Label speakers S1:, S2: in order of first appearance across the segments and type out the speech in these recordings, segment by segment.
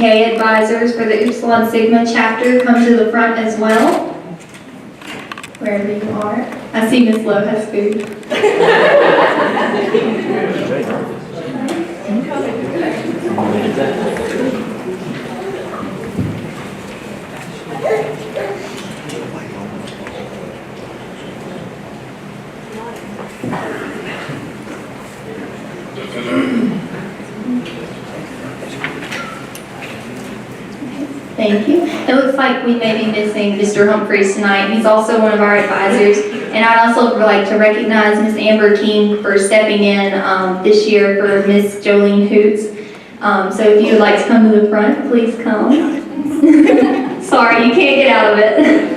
S1: K advisors for the Upsilon Sigma chapter come to the front as well, wherever you are. I see Miss Lowe has food. Thank you. It looks like we may be missing Mr. Humphreys tonight. He's also one of our advisors. And I'd also like to recognize Ms. Amber King for stepping in this year for Ms. Jolene Hoots. So if you would like to come to the front, please come. Sorry, you can't get out of it.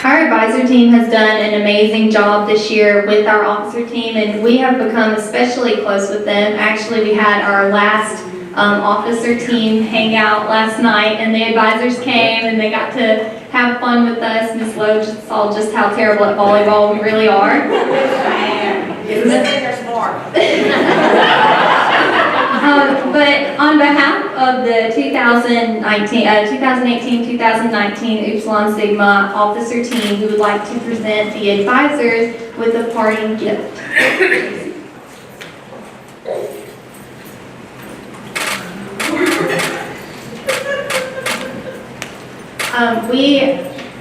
S1: Our advisor team has done an amazing job this year with our officer team, and we have become especially close with them. Actually, we had our last officer team hangout last night, and the advisors came and they got to have fun with us. Miss Lowe just saw just how terrible at volleyball we really are.
S2: They're smart.
S1: But on behalf of the 2018-2019 Upsilon Sigma officer team, we would like to present the advisors with a parting gift. We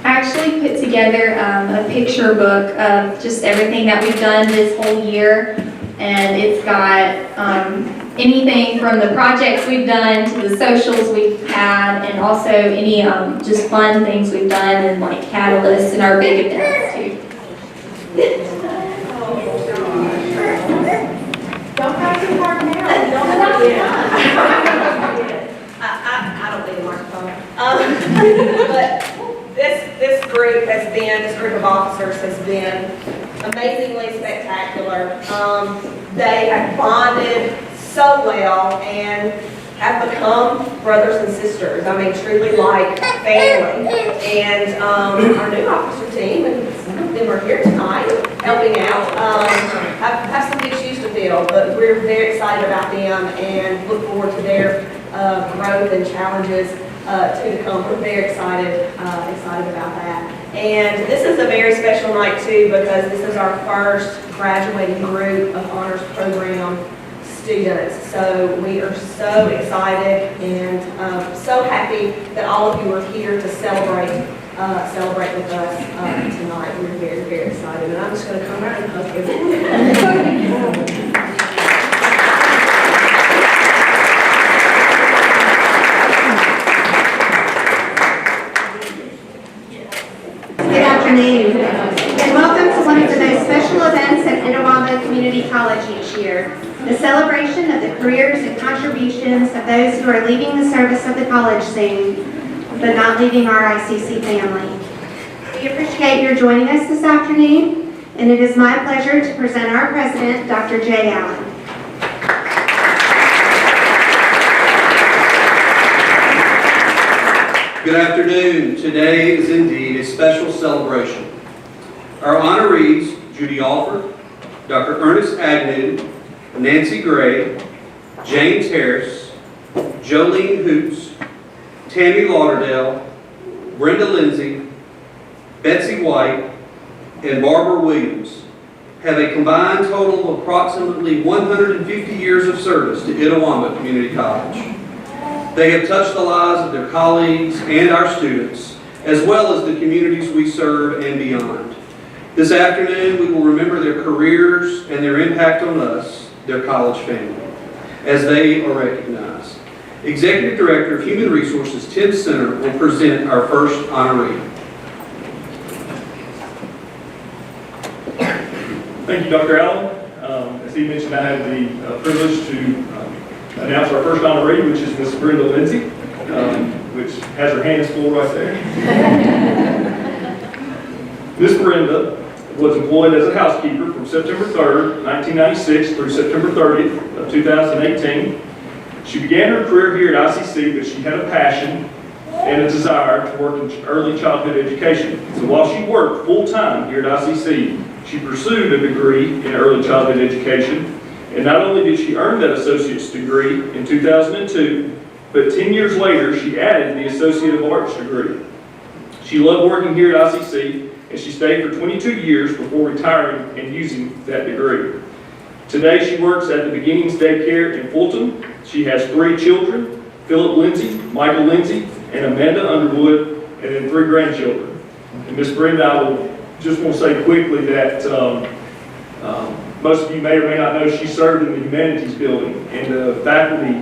S1: actually put together a picture book of just everything that we've done this whole year, and it's got anything from the projects we've done to the socials we've had, and also any just fun things we've done, and like catalysts and our big events too.
S2: Don't try too hard now. I don't need a microphone. But this group of officers has been amazingly spectacular. They have bonded so well and have become brothers and sisters. I mean, truly like family. And our new officer team, and some of them are here tonight helping out, have some big shoes to fill, but we're very excited about them and look forward to their growth and challenges to come. We're very excited about that. And this is a very special night too, because this is our first graduating group of honors program students. So we are so excited and so happy that all of you are here to celebrate with us tonight. We're very, very excited. And I'm just going to come out and hug you.
S3: Good afternoon, and welcome to one of the most special events at Itawamba Community College each year, the celebration of the careers and contributions of those who are leaving the service of the college soon, but not leaving our ICC family. We appreciate your joining us this afternoon, and it is my pleasure to present our president, Dr. Jay Allen.
S4: Good afternoon. Today is indeed a special celebration. Our honorees, Judy Alford, Dr. Ernest Agnew, Nancy Gray, James Harris, Jolene Hoots, Tammy Lauderdale, Brenda Lindsay, Betsy White, and Barbara Williams have a combined total of approximately 150 years of service to Itawamba Community College. They have touched the lives of their colleagues and our students, as well as the communities we serve and beyond. This afternoon, we will remember their careers and their impact on us, their college family, as they are recognized. Executive Director of Human Resources, Tim Center, will present our first honoree.
S5: Thank you, Dr. Allen. As he mentioned, I have the privilege to announce our first honoree, which is Miss Brenda Lindsay, which has her hands full right there. Miss Brenda was employed as a housekeeper from September 3rd, 1996 through September 30th of 2018. She began her career here at ICC, but she had a passion and a desire to work in early childhood education. So while she worked full-time here at ICC, She pursued a degree in early childhood education, and not only did she earn that associate's degree in 2002, but 10 years later, she added the Associate of Arts degree. She loved working here at ICC, and she stayed for 22 years before retiring and using that degree. Today, she works at the Beginnings Daycare in Fulton. She has 3 children, Philip Lindsay, Michael Lindsay, and Amanda Underwood, and then 3 grandchildren. And Miss Brenda, I will just want to say quickly that most of you may or may not know she served in the Humanities Building, and the faculty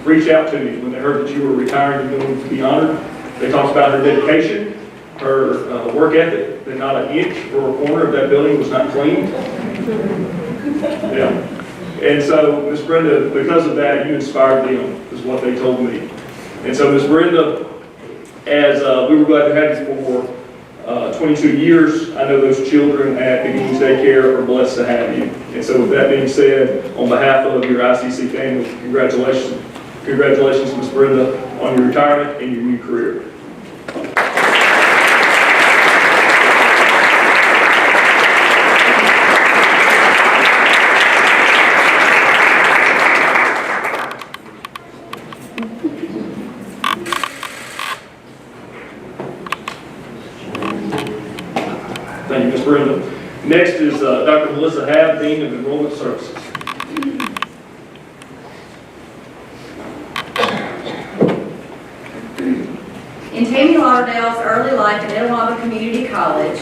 S5: reached out to me when they heard that you were retiring and going to be honored. They talked about her dedication, her work ethic, that not an inch or a corner of that building was not cleaned. Yeah. And so, Miss Brenda, because of that, you inspired them, is what they told me. And so, Miss Brenda, as we were glad to have you for 22 years, I know those children at Beginnings Daycare are blessed to have you. And so with that being said, on behalf of your ICC family, congratulations. Congratulations, Ms. Brenda, on your retirement and your new career. Thank you, Ms. Brenda. Next is Dr. Melissa Habb, Dean of Enrollment Services.
S6: In Tammy Lauderdale's early life at Etowah Community College,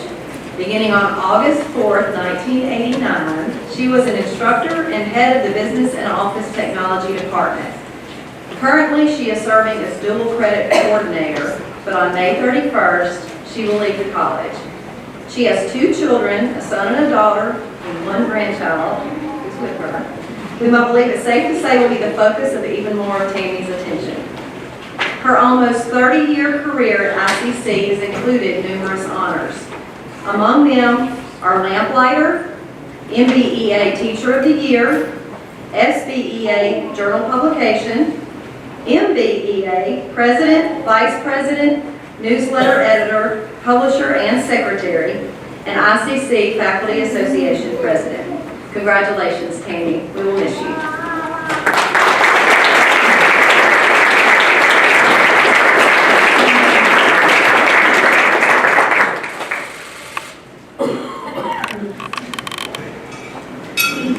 S6: beginning on August 4th, 1989, she was an instructor and head of the Business and Office Technology Department. Currently, she is serving as dual credit coordinator, but on May 31st, she will leave the college. She has 2 children, a son and a daughter, and 1 grandchild who's with her, whom I believe it's safe to say will be the focus of even more of Tammy's attention. Her almost 30-year career at ICC has included numerous honors. Among them are Lamplighter, MBEA Teacher of the Year, SBEA Journal Publication, MBEA President, Vice President, Newsletter Editor, Publisher, and Secretary, and ICC Faculty Association President. Congratulations, Tammy. We will miss you.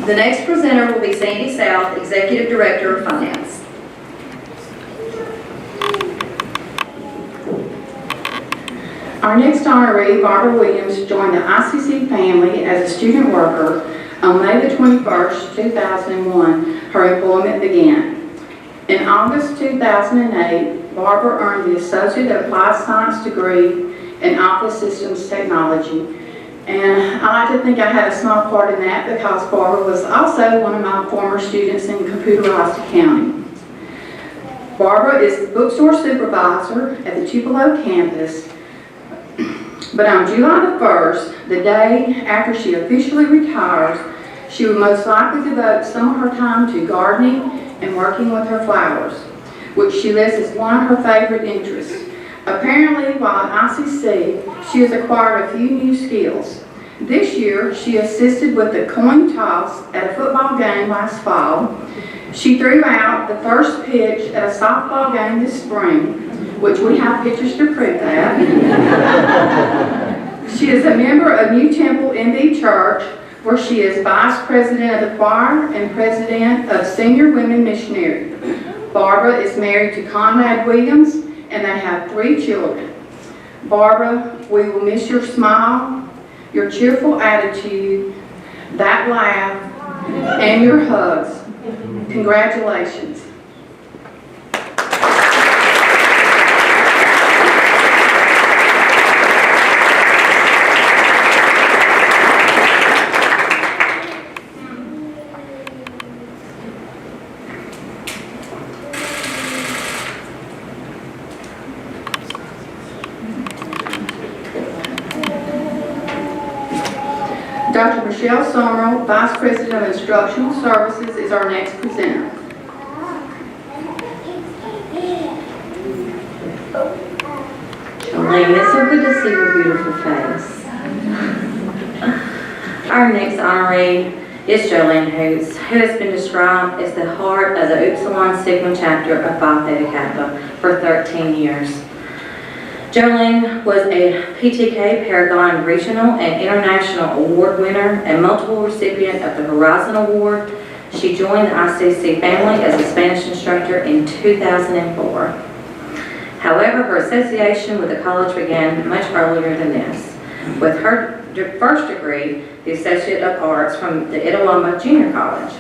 S6: The next presenter will be Sandy South, Executive Director of Finance.
S7: Our next honoree, Barbara Williams, joined the ICC family as a student worker on May the 21st, 2001. Her employment began. In August 2008, Barbara earned the Associate of Applied Science degree in Office Systems Technology. And I like to think I had a small part in that because Barbara was also one of my former students in computerized accounting. Barbara is the bookstore supervisor at the Tupelo campus. But on July the 1st, the day after she officially retires, she will most likely devote some of her time to gardening and working with her flowers, which she lists as one of her favorite interests. Apparently, while at ICC, she has acquired a few new skills. This year, she assisted with the coin toss at a football game last fall. She threw out the first pitch at a softball game this spring, which we have pictures to prove that. She is a member of New Temple MB Church, where she is Vice President of the Choir and President of Senior Women Missionary. Barbara is married to Conrad Williams, and they have 3 children. Barbara, we will miss your smile, your cheerful attitude, that laugh, and your hugs. Congratulations. Dr. Michelle Summerall, Vice President of Instructional Services, is our next presenter.
S6: Elaine, it's so good to see your beautiful face.
S8: Our next honoree is Jolene Hoots, who has been described as the heart of the Upsilon Sigma chapter of Phi Theta Kappa for 13 years. Jolene was a PTK Paragon Regional and International Award winner and multiple recipient of the Horizon Award. She joined the ICC family as a Spanish instructor in 2004. However, her association with the college began much earlier than this. With her first degree, the Associate of Arts from the Itawamba Junior College.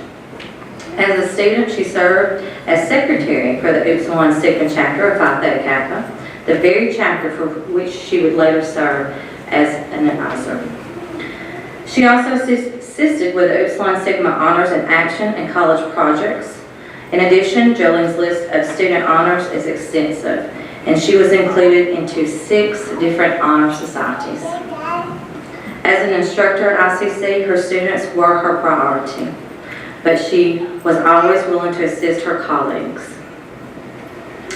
S8: As a student, she served as secretary for the Upsilon Sigma chapter of Phi Theta Kappa, the very chapter for which she would later serve as an advisor. She also assisted with the Upsilon Sigma Honors in Action and college projects. In addition, Jolene's list of student honors is extensive, and she was included into 6 different honor societies. As an instructor at ICC, her students were her priority, but she was always willing to assist her colleagues.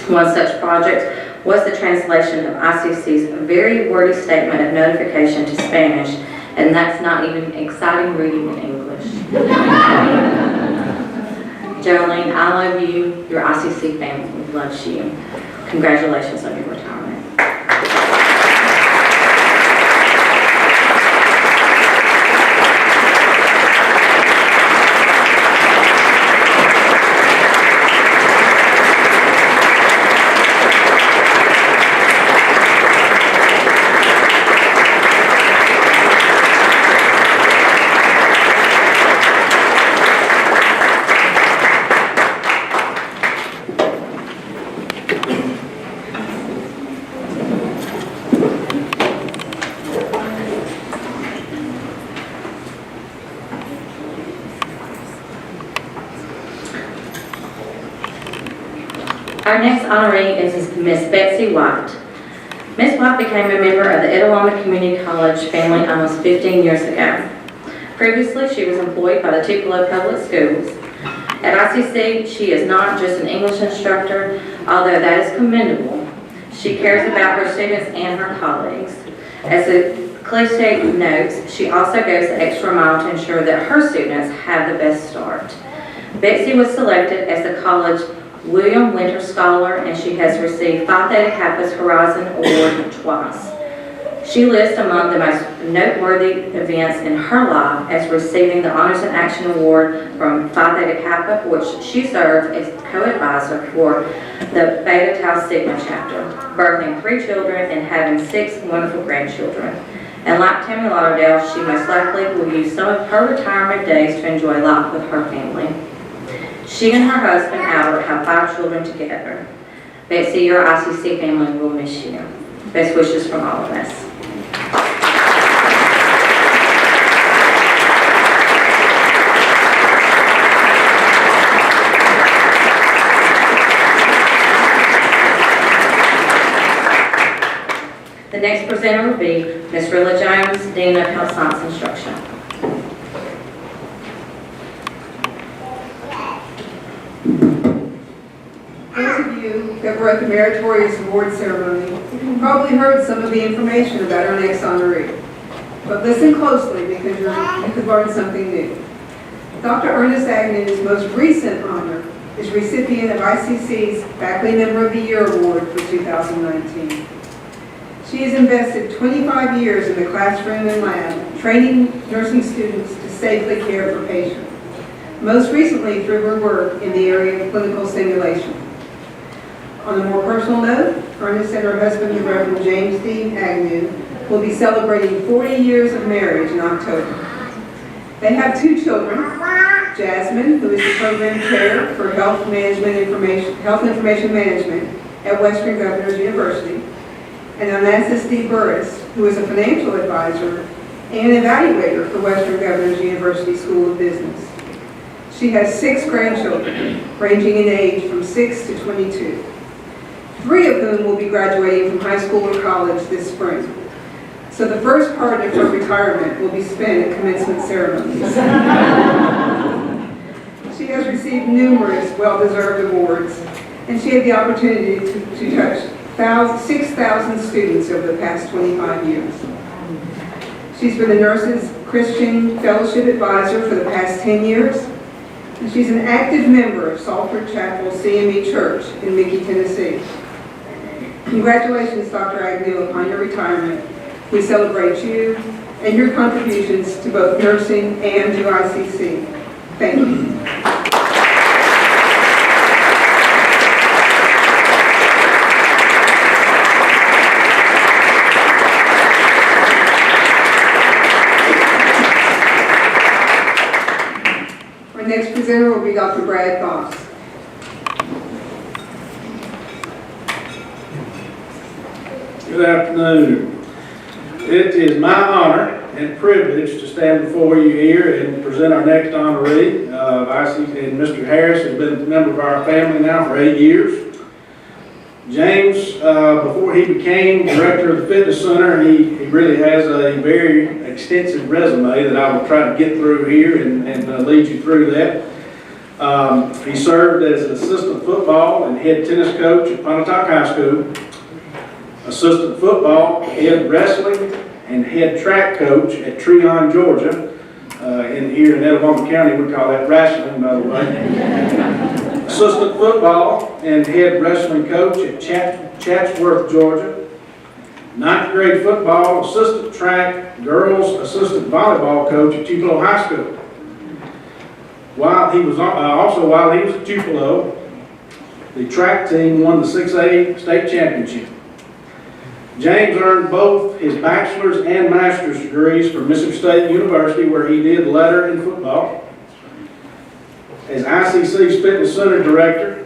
S8: One such project was the translation of ICC's very wordy statement of notification to Spanish, and that's not even exciting reading in English. Jolene, I love you. Your ICC family loves you. Congratulations on your retirement. Our next honoree is Miss Betsy White. Miss White became a member of the Itawamba Community College family almost 15 years ago. Previously, she was employed by the Tupelo Public Schools. At ICC, she is not just an English instructor, although that is commendable. She cares about her students and her colleagues. As the cliche notes, she also goes the extra mile to ensure that her students have the best start. Betsy was selected as the college William Winter Scholar, and she has received Phi Theta Kappa's Horizon Award twice. She lists among the most noteworthy events in her life as receiving the Honors in Action Award from Phi Theta Kappa, which she served as co-advisor for the Beta Tau Sigma chapter, birthing 3 children and having 6 wonderful grandchildren. And like Tammy Lauderdale, she most likely will use some of her retirement days to enjoy life with her family. She and her husband, Albert, have 5 children together. Betsy, your ICC family will miss you. Best wishes from all of us. The next presenter will be Ms. Rilla Jones, Dean of Health Science Instruction.
S9: Those of you that were at the Meritorious Award ceremony probably heard some of the information about our next honoree. But listen closely because you could learn something new. Dr. Ernest Agnew's most recent honor is recipient of ICC's Faculty Member of the Year Award for 2019. She has invested 25 years in the classroom and lab, training nursing students to safely care for patients, most recently through her work in the area of clinical simulation. On a more personal note, Ernest and her husband, the Reverend James D. Agnew, will be celebrating 40 years of marriage in October. They have 2 children, Jasmine, who is the program chair for Health Information Management at Western Governors University, and Onassis D. Burris, who is a financial advisor and evaluator for Western Governors University School of Business. She has 6 grandchildren, ranging in age from 6 to 22, 3 of whom will be graduating from high school or college this spring. So the first part of her retirement will be spent at commencement ceremonies. She has received numerous well-deserved awards, and she had the opportunity to touch 6,000 students over the past 25 years. She's been a nurse's Christian Fellowship Advisor for the past 10 years. And she's an active member of Salford Chapel CME Church in Mickey, Tennessee. Congratulations, Dr. Agnew, upon your retirement. We celebrate you and your contributions to both nursing and to ICC. Thank you. Our next presenter will be Dr. Brad Voss.
S10: Good afternoon. It is my honor and privilege to stand before you here and present our next honoree. And Mr. Harris has been a member of our family now for 8 years. James, before he became director of the fitness center, he really has a very extensive resume that I will try to get through here and lead you through that. He served as an assistant football and head tennis coach at Pontotoc High School, assistant football, head wrestling, and head track coach at Treon, Georgia. Here in Etowah County, we call that wrestling, by the way. Assistant football and head wrestling coach at Chatsworth, Georgia. 9th grade football, assistant track, girls assistant volleyball coach at Tupelo High School. While he was at Tupelo, the track team won the 6A state championship. James earned both his bachelor's and master's degrees from Mississippi State University, where he did letter in football. As ICC's Fitness Center Director,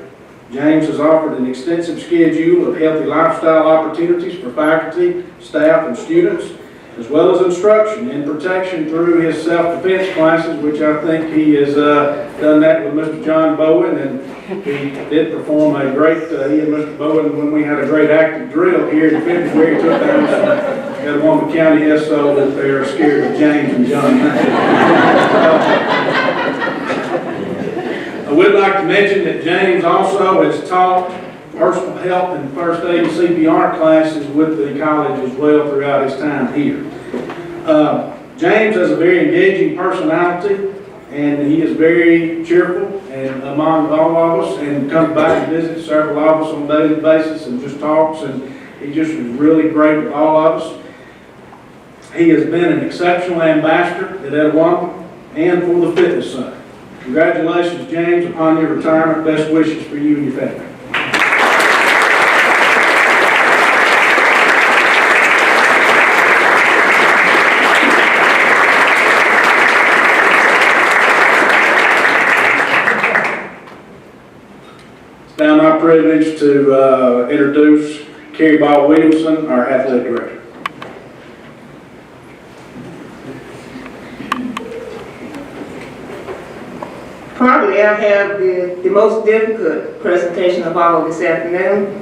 S10: James has offered an extensive schedule of healthy lifestyle opportunities for faculty, staff, and students, as well as instruction and protection through his self-defense classes, which I think he has done that with Mr. John Bowen, and he did perform a great, he and Mr. Bowen, when we had a great active drill here in February, took down some Etowah County SO that they are scared of James and John. I would like to mention that James also has taught personal health and first aid and CPR classes with the college as well throughout his time here. James has a very engaging personality, and he is very cheerful and among all of us, and comes by and visits several of us on a daily basis and just talks, and he just is really great with all of us. He has been an exceptional ambassador at Etowah and for the Fitness Center. Congratulations, James, upon your retirement. Best wishes for you and your family. It's now my privilege to introduce Carrie Ball Williamson, our athletic director.
S11: Probably I have the most difficult presentation of all this afternoon.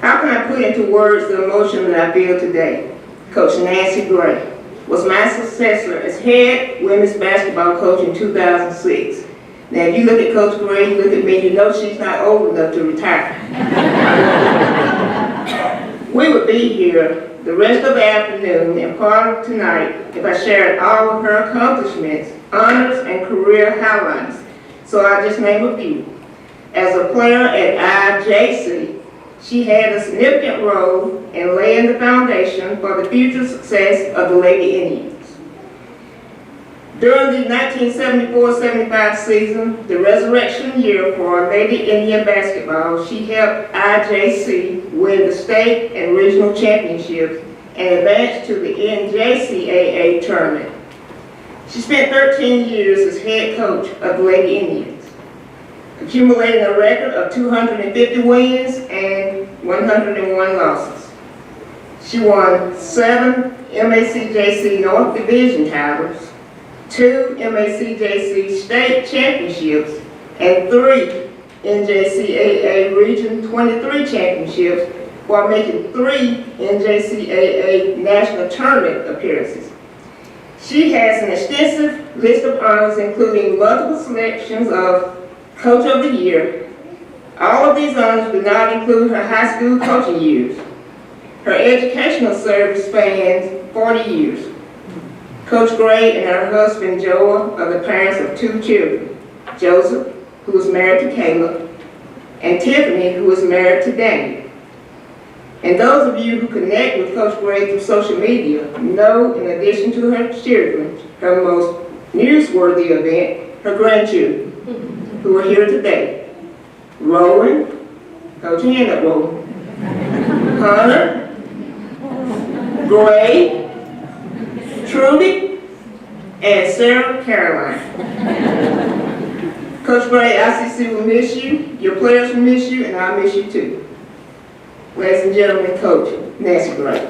S11: How can I put into words the emotion that I feel today? Coach Nancy Gray was my successor as head women's basketball coach in 2006. Now if you look at Coach Gray, you look at me, you know she's not old enough to retire. We would be here the rest of the afternoon and part of tonight if I shared all of her accomplishments, honors, and career highlights. So I'll just name a few. As a player at IJC, she had a significant role in laying the foundation for the future success of the Lady Indians. During the 1974-75 season, the resurrection year for Lady Indian basketball, she helped IJC win the state and regional championships and advance to the NJCAA tournament. She spent 13 years as head coach of the Lady Indians, accumulating a record of 250 wins and 101 losses. She won 7 MACJC North Division titles, 2 MACJC state championships, and 3 NJCAA Region 23 championships, while making 3 NJCAA national tournament appearances. She has an extensive list of honors, including multiple selections of Coach of the Year. All of these honors do not include her high school coaching years. Her educational service spans 40 years. Coach Gray and her husband Joel are the parents of 2 children, Joseph, who is married to Caleb, and Tiffany, who is married to Daniel. And those of you who connect with Coach Gray through social media know, in addition to her children, her most newsworthy event, her grandchildren, who are here today. Roland, hold your hand up, Roland. Hunter, Gray, Trudy, and Sarah Caroline. Coach Gray, ICC will miss you, your players will miss you, and I'll miss you too. Ladies and gentlemen, Coach Nancy Gray.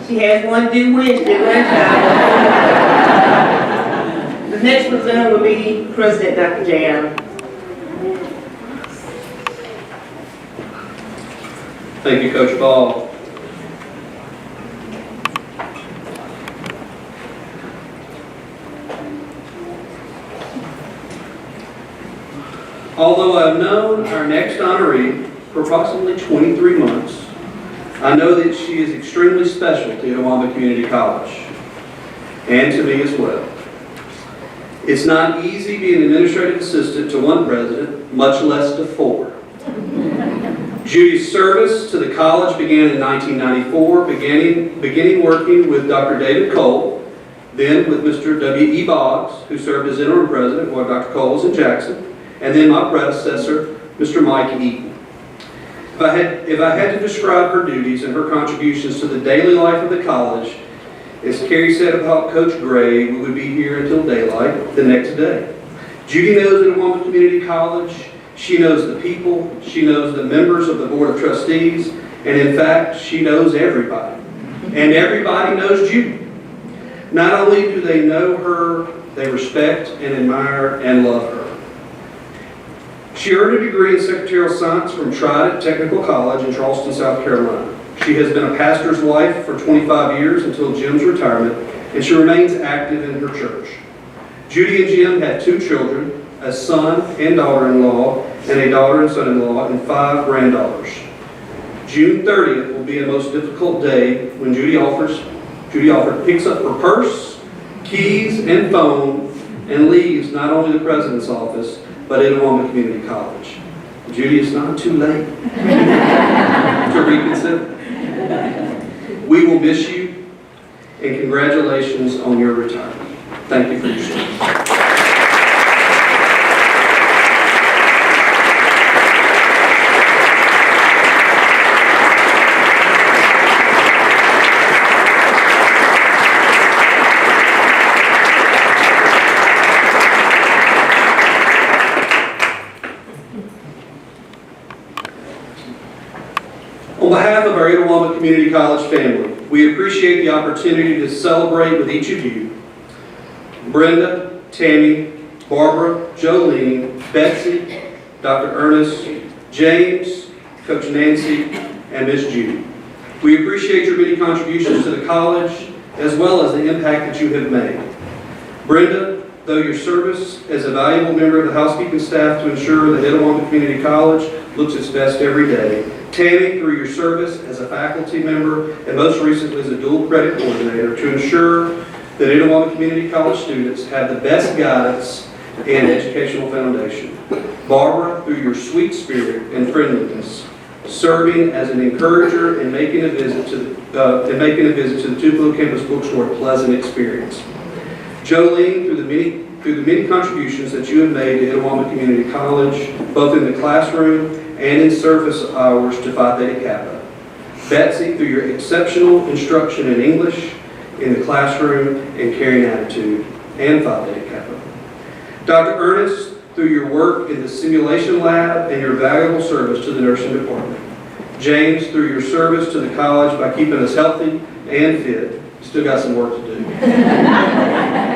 S11: She has one due Wednesday, lunchtime. The next presenter will be President Dr. J. Allen.
S4: Thank you, Coach Ball. Although I've known our next honoree for approximately 23 months, I know that she is extremely special to Itawamba Community College, and to me as well. It's not easy being an administrative assistant to one president, much less to 4. Judy's service to the college began in 1994, beginning working with Dr. David Cole, then with Mr. W.E. Boggs, who served as interim president while Dr. Cole was in Jackson, and then my predecessor, Mr. Mike Eaton. If I had to describe her duties and her contributions to the daily life of the college, as Carrie said about Coach Gray, we would be here until daylight the next day. Judy knows Itawamba Community College. She knows the people, she knows the members of the Board of Trustees, and in fact, she knows everybody. And everybody knows Judy. Not only do they know her, they respect and admire and love her. She earned a degree in secretarial science from Trident Technical College in Charleston, South Carolina. She has been a pastor's wife for 25 years until Jim's retirement, and she remains active in her church. Judy and Jim had 2 children, a son and daughter-in-law, and a daughter and son-in-law, and 5 granddaughters. June 30th will be a most difficult day when Judy Alford picks up her purse, keys, and phone, and leaves not only the president's office, but Itawamba Community College. Judy, it's not too late to reconsider. We will miss you, and congratulations on your retirement. Thank you for your service. On behalf of our Itawamba Community College family, we appreciate the opportunity to celebrate with each of you. Brenda, Tammy, Barbara, Jolene, Betsy, Dr. Ernest, James, Coach Nancy, and Miss Judy. We appreciate your many contributions to the college, as well as the impact that you have made. Brenda, though your service as a valuable member of the housekeeping staff to ensure that Itawamba Community College looks its best every day. Tammy, through your service as a faculty member and most recently as a dual credit coordinator to ensure that Itawamba Community College students have the best guidance and educational foundation. Barbara, through your sweet spirit and friendliness, serving as an encourager and making a visit to the Tupelo campus bookstore a pleasant experience. Jolene, through the many contributions that you have made to Itawamba Community College, both in the classroom and in service hours to Phi Theta Kappa. Betsy, through your exceptional instruction in English, in the classroom, and caring attitude, and Phi Theta Kappa. Dr. Ernest, through your work in the simulation lab and your valuable service to the nursing department. James, through your service to the college by keeping us healthy and fit. Still got some work to do.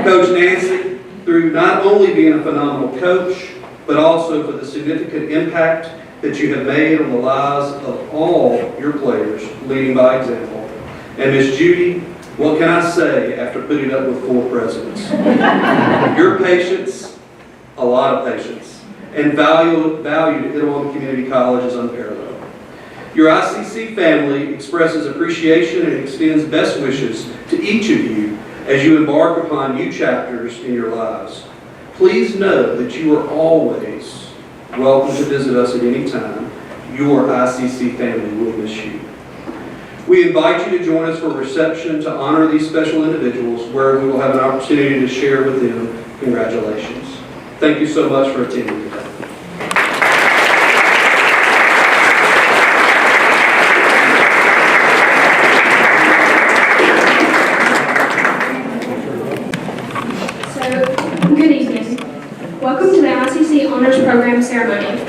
S4: Coach Nancy, through not only being a phenomenal coach, but also for the significant impact that you have made on the lives of all your players, leading by example. And Miss Judy, What can I say after putting up with 4 presidents? Your patience, a lot of patience, and value to Itawamba Community College is unparalleled. Your ICC family expresses appreciation and extends best wishes to each of you as you embark upon new chapters in your lives. Please know that you are always welcome to visit us at any time. Your ICC family will miss you. We invite you to join us for a reception to honor these special individuals where we will have an opportunity to share with them congratulations. Thank you so much for attending today.
S12: Good evening. Welcome to the ICC Honors Program ceremony.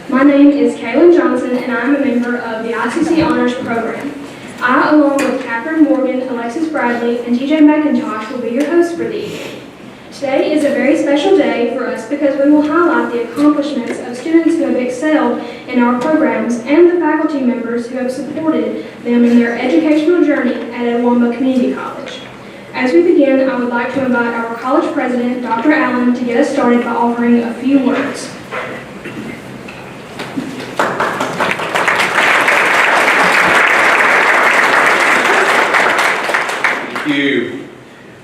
S12: My name is Kaylin Johnson, and I'm a member of the ICC Honors Program. I, along with Catherine Morgan, Alexis Bradley, and TJ McIntosh, will be your hosts for the evening. Today is a very special day for us because we will highlight the accomplishments of students who have excelled in our programs and the faculty members who have supported them in their educational journey at Itawamba Community College. As we begin, I would like to invite our college president, Dr. Allen, to get us started by offering a few words.
S4: Thank you.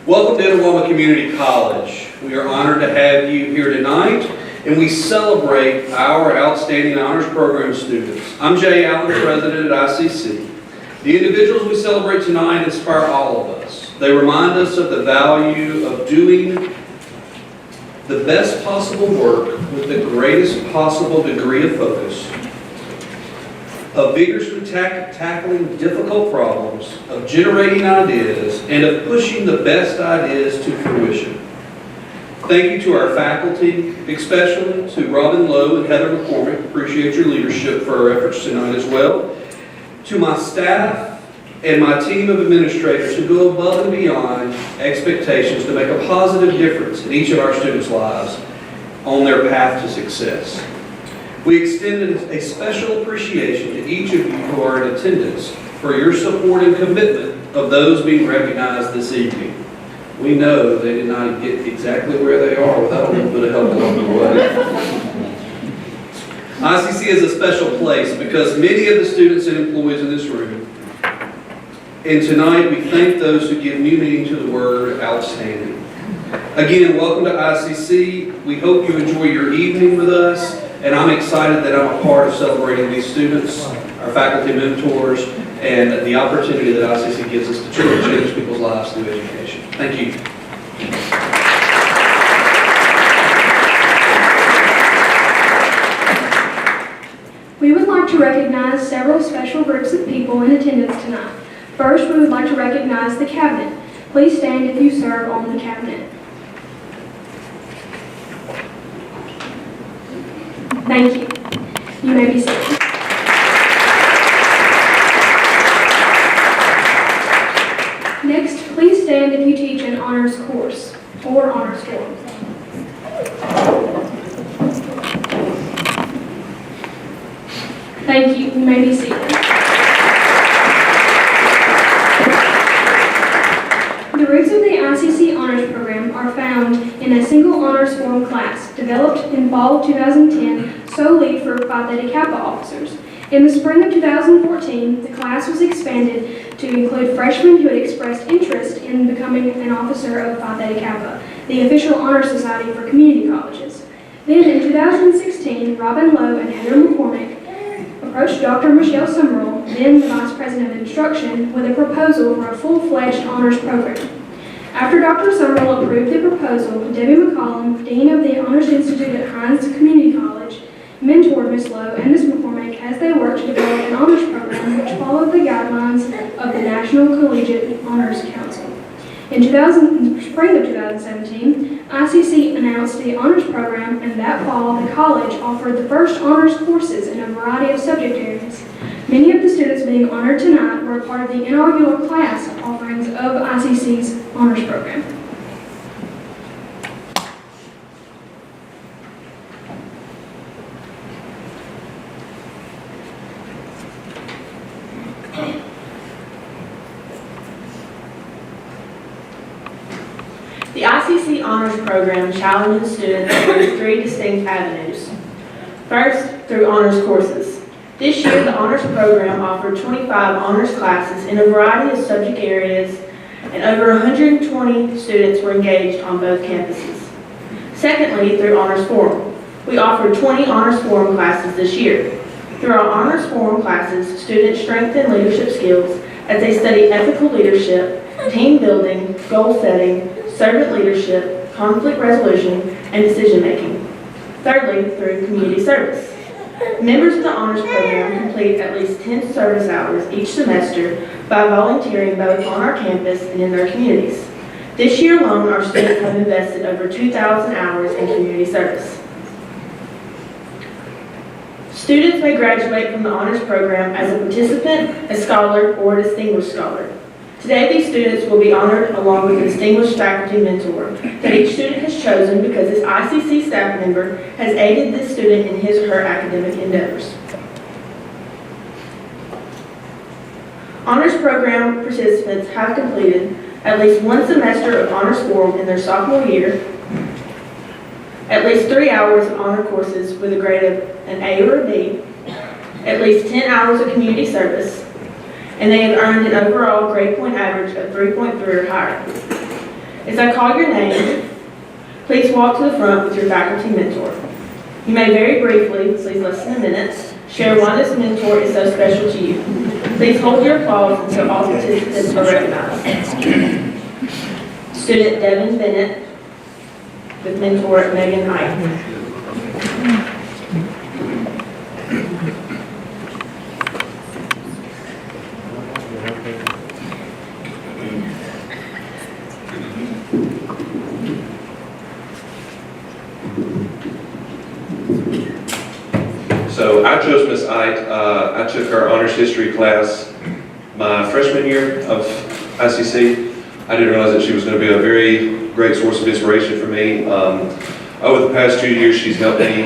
S4: Welcome to Itawamba Community College. We are honored to have you here tonight, and we celebrate our outstanding honors program students. I'm Jay Allen, president at ICC. The individuals we celebrate tonight inspire all of us. They remind us of the value of doing the best possible work with the greatest possible degree of focus, of vigorously tackling difficult problems, of generating ideas, and of pushing the best ideas to fruition. Thank you to our faculty, especially to Robin Lowe and Heather McCormick. Appreciate your leadership for our efforts tonight as well. To my staff and my team of administrators who go above and beyond expectations to make a positive difference in each of our students' lives on their path to success. We extend a special appreciation to each of you who are in attendance for your support and commitment of those being recognized this evening. We know they did not get exactly where they are without a little bit of help along the way. ICC is a special place because many of the students and employees in this room, and tonight we thank those who give new meaning to the word outstanding. Again, welcome to ICC. We hope you enjoy your evening with us, and I'm excited that I'm a part of celebrating these students, our faculty mentors, and the opportunity that ICC gives us to truly change people's lives through education. Thank you.
S12: We would like to recognize several special groups of people in attendance tonight. First, we would like to recognize the Cabinet. Please stand if you serve on the Cabinet. Thank you. You may be seated. Next, please stand if you teach an honors course or honors form. Thank you. You may be seated. The roots of the ICC Honors Program are found in a single honors form class developed in fall of 2010 solely for Phi Theta Kappa officers. In the spring of 2014, the class was expanded to include freshmen who had expressed interest in becoming an officer of Phi Theta Kappa, the official honor society for community colleges. Then in 2016, Robin Lowe and Heather McCormick approached Dr. Michelle Summerall, then the Vice President of Instruction, with a proposal for a full-fledged honors program. After Dr. Summerall approved the proposal, Debbie McCollum, Dean of the Honors Institute at Hines Community College, mentored Ms. Lowe and Ms. McCormick as they worked to develop an honors program which followed the guidelines of the National Collegiate Honors Council. In spring of 2017, ICC announced the honors program, and that fall, the college offered the first honors courses in a variety of subject areas. Many of the students being honored tonight were a part of the inaugural class offerings of ICC's honors program.
S13: Honors Program challenges students through 3 distinct avenues. First, through honors courses. This year, the Honors Program offered 25 honors classes in a variety of subject areas, and over 120 students were engaged on both campuses. Secondly, through Honors Forum. We offered 20 Honors Forum classes this year. Through our Honors Forum classes, students strengthen leadership skills as they study ethical leadership, team building, goal setting, servant leadership, conflict resolution, and decision making. Thirdly, through community service. Members of the Honors Program complete at least 10 service hours each semester by volunteering both on our campus and in their communities. This year alone, our students have invested over 2,000 hours in community service. Students may graduate from the Honors Program as a participant, a scholar, or a distinguished scholar. Today, these students will be honored along with a distinguished faculty mentor that each student has chosen because this ICC staff member has aided this student in his or her academic endeavors. Honors Program participants have completed at least 1 semester of Honors Forum in their sophomore year, at least 3 hours of honor courses with a grade of an A or a B, at least 10 hours of community service, and they have earned an overall grade point average of 3.3 or higher. As I call your name, please walk to the front with your faculty mentor. You may very briefly, please less than a minute, share why this mentor is so special to you. Please hold your applause until all participants are recognized. Student Devin Bennett with mentor Megan Ike.
S14: So I chose Miss Ite. I took her honors history class my freshman year of ICC. I didn't realize that she was going to be a very great source of inspiration for me. Over the past 2 years, she's helped me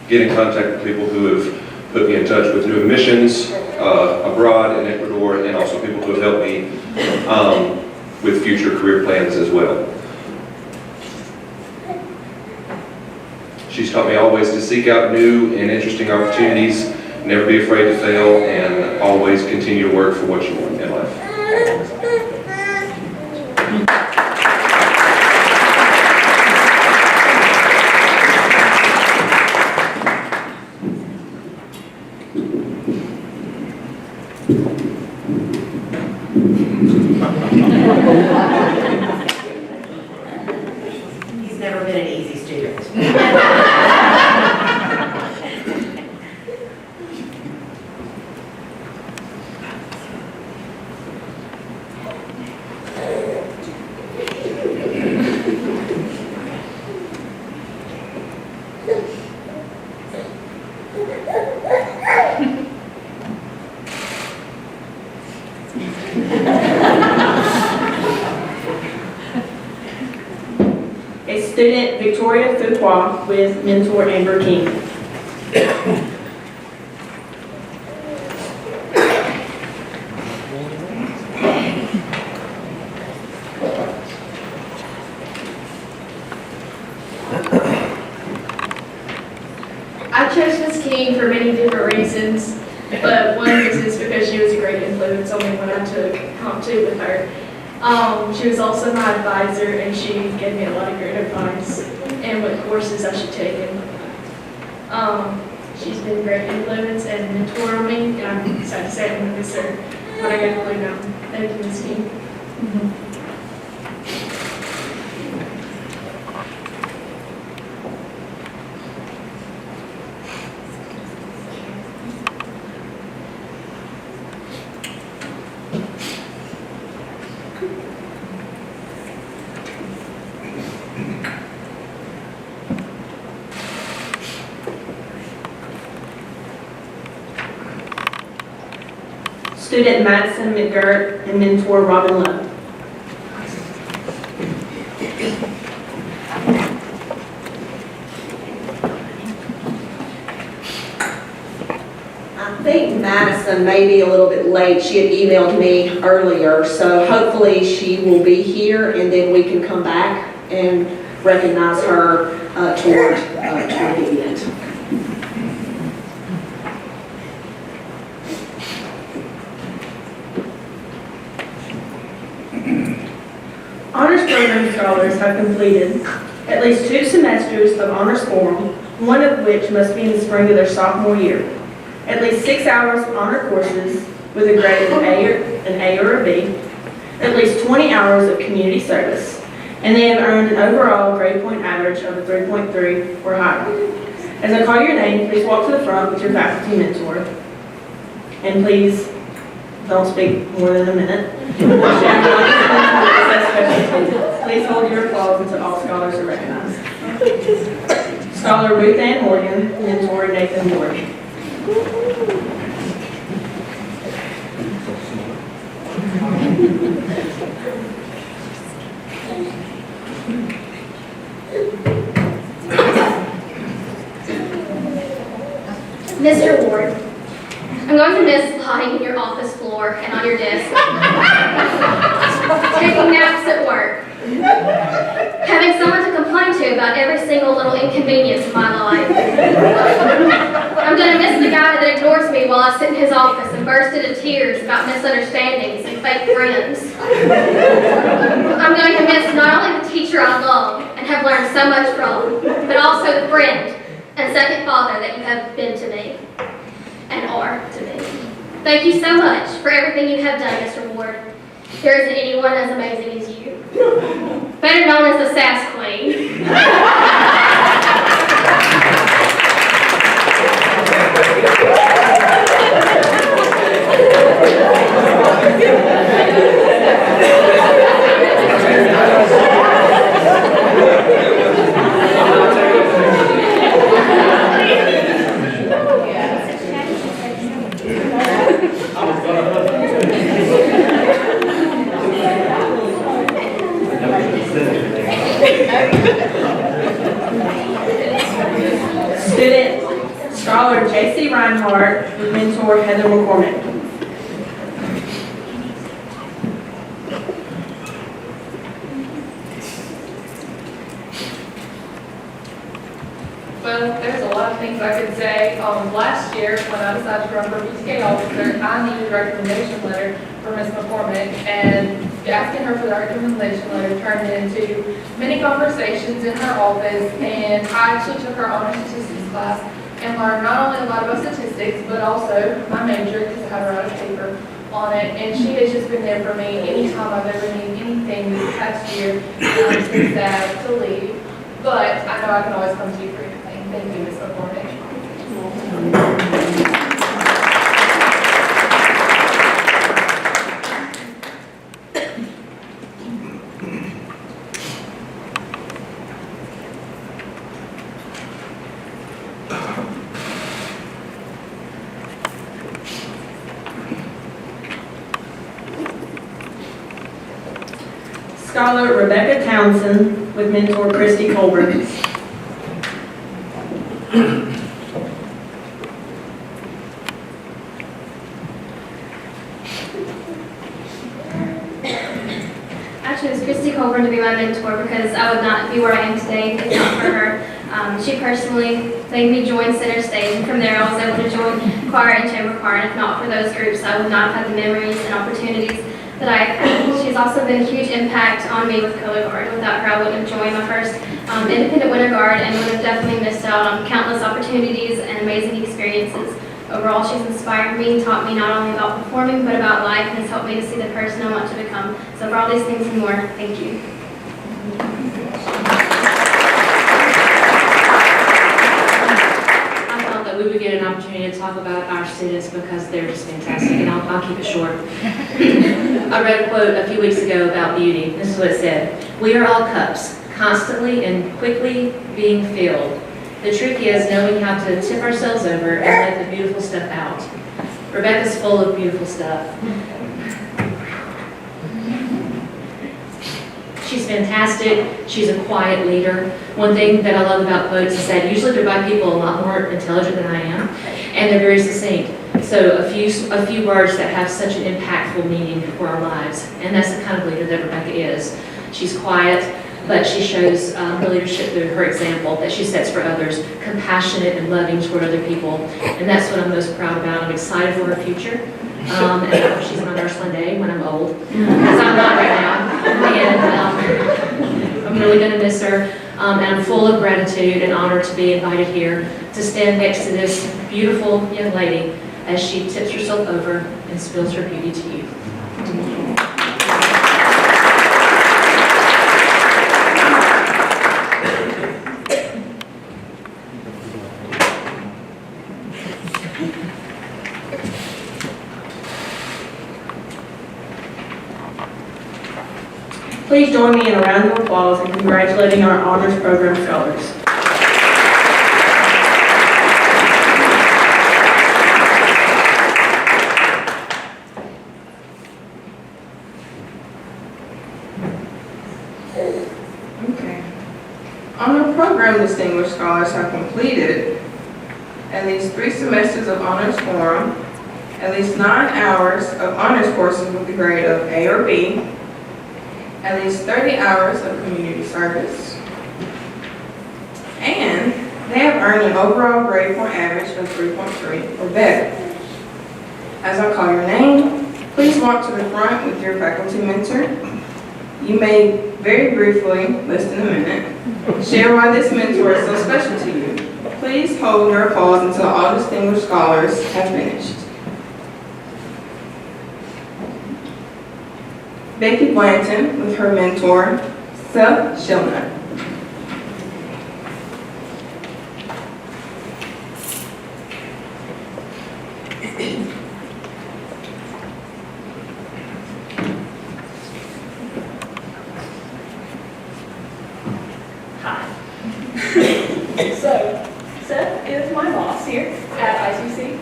S14: get in contact with people who have put me in touch with new admissions abroad in Ecuador, and also people who have helped me with future career plans as well. She's taught me always to seek out new and interesting opportunities, never be afraid to fail, and always continue to work for what you want in life.
S15: He's never been an easy student.
S13: A student Victoria Fuqua with mentor Amber King.
S12: I chose Miss King for many different reasons, but one reason is because she was a great influence on me when I took Comp 2 with her. She was also my advisor, and she gave me a lot of great advice and what courses I should take. She's been a great influence and mentor on me, and I'm sad to say I'm going to miss her when I go to Blue Mountain. Thank you, Miss King.
S13: Student Madison McGirt and mentor Robin Lowe.
S2: I think Madison may be a little bit late. She had emailed me earlier, so hopefully she will be here and then we can come back and
S13: recognize her toward the end. Honors Program scholars have completed at least 2 semesters of honors form, one of which must be in the spring of their sophomore year. At least 6 hours of honor courses with a grade of an A or a B. At least 20 hours of community service. And they have earned an overall grade point average of a 3.3 or higher. As I call your name, please walk to the front with your faculty mentor. And please don't speak more than a minute. Please hold your applause until all scholars are recognized. Scholar Ruth Ann Morgan, mentor Nathan Morgan.
S16: Mr. Ward, I'm going to miss lying in your office floor and on your desk, taking naps at work, having someone to complain to about every single little inconvenience in my life. I'm going to miss the guy that ignores me while I sit in his office and burst into tears about misunderstandings and fake friends. I'm going to miss not only the teacher I love and have learned so much from, but also the friend and second father that you have been to me and are to me. Thank you so much for everything you have done, Mr. Ward. There isn't anyone as amazing as you. Better known as the Sass Queen.
S13: Student scholar J.C. Reinhardt with mentor Heather McCormick.
S17: Well, there's a lot of things I could say. Last year, when I decided to run for PTA officer, I needed a recommendation letter for Ms. McCormick, and asking her for the recommendation letter turned into many conversations in her office, and I actually took her honors statistics class and learned not only a lot about statistics, but also my major, because I had to write a paper on it, and she has just been there for me anytime I've ever needed anything this past year. It's been sad to leave, but I know I can always come to you for anything. Thank you, Ms. McCormick.
S13: Scholar Rebecca Townsend with mentor Christy Colburn.
S16: I chose Christy Colburn to be my mentor because I would not be where I am today if not for her. She personally made me join center stage, and from there I was able to join choir and chamber choir, and if not for those groups, I would not have had the memories and opportunities that I have had. She's also been a huge impact on me with color guard. Without her, I wouldn't have joined my first independent winter guard and would have definitely missed out on countless opportunities and amazing experiences. Overall, she's inspired me, taught me not only about performing, but about life, and has helped me to see the person I want to become. So for all these things and more, thank you.
S18: I thought that we would get an opportunity to talk about our students because they're just fantastic, and I'll keep it short. I read a quote a few weeks ago about beauty. This is what it said: "We are all cups, constantly and quickly being filled. The trick is knowing how to tip ourselves over and let the beautiful stuff out." Rebecca's full of beautiful stuff. She's fantastic. She's a quiet leader. One thing that I love about quotes is that usually they're by people a lot more intelligent than I am, and they're very succinct. So a few words that have such an impactful meaning for our lives, and that's the kind of leader that Rebecca is. She's quiet, but she shows her leadership through her example that she sets for others, compassionate and loving toward other people. And that's what I'm most proud about. I'm excited for her future. And I hope she's my nurse one day when I'm old, because I'm not right now. And I'm really going to miss her. And I'm full of gratitude and honored to be invited here to stand next to this beautiful young lady as she tips herself over and spills her beauty to you.
S13: Please join me in a round of applause in congratulating our honors program scholars.
S9: Okay. Honor Program distinguished scholars have completed at least 3 semesters of honors forum, at least 9 hours of honors courses with the grade of A or B, at least 30 hours of community service, and they have earned an overall grade point average of 3.3 or better. As I call your name, please walk to the front with your faculty mentor. You may very briefly, less than a minute, share why this mentor is so special to you. Please hold your applause until all distinguished scholars have finished. Becky Blanton with her mentor, Seth Schillner.
S17: Hi. So, Seth is my boss here at ICC.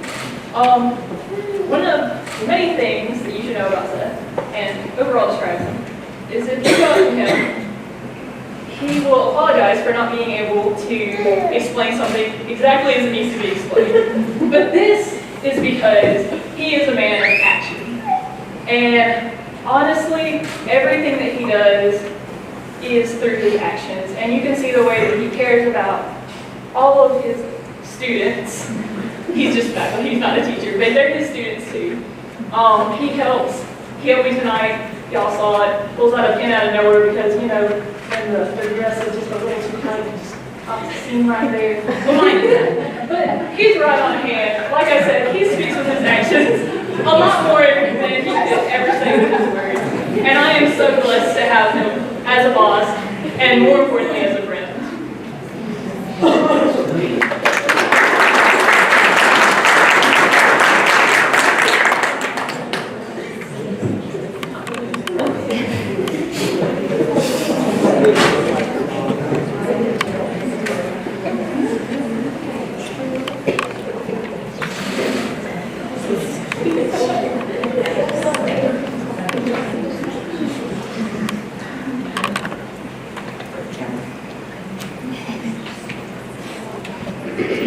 S17: One of the many things that you should know about Seth, and overall describe him, is if you go up to him, he will apologize for not being able to explain something exactly as it needs to be explained. But this is because he is a man of action. And honestly, everything that he does is through his actions. And you can see the way that he cares about all of his students. He's just faculty, he's not a teacher, but they're his students too. He helped me tonight, y'all saw it, pulls out a pin out of nowhere because, you know, when the dress is just a little too tight, just seen right there. But he's right on hand. Like I said, he speaks with his actions a lot more than he could ever say with his words. And I am so blessed to have him as a boss, and more importantly, as a friend.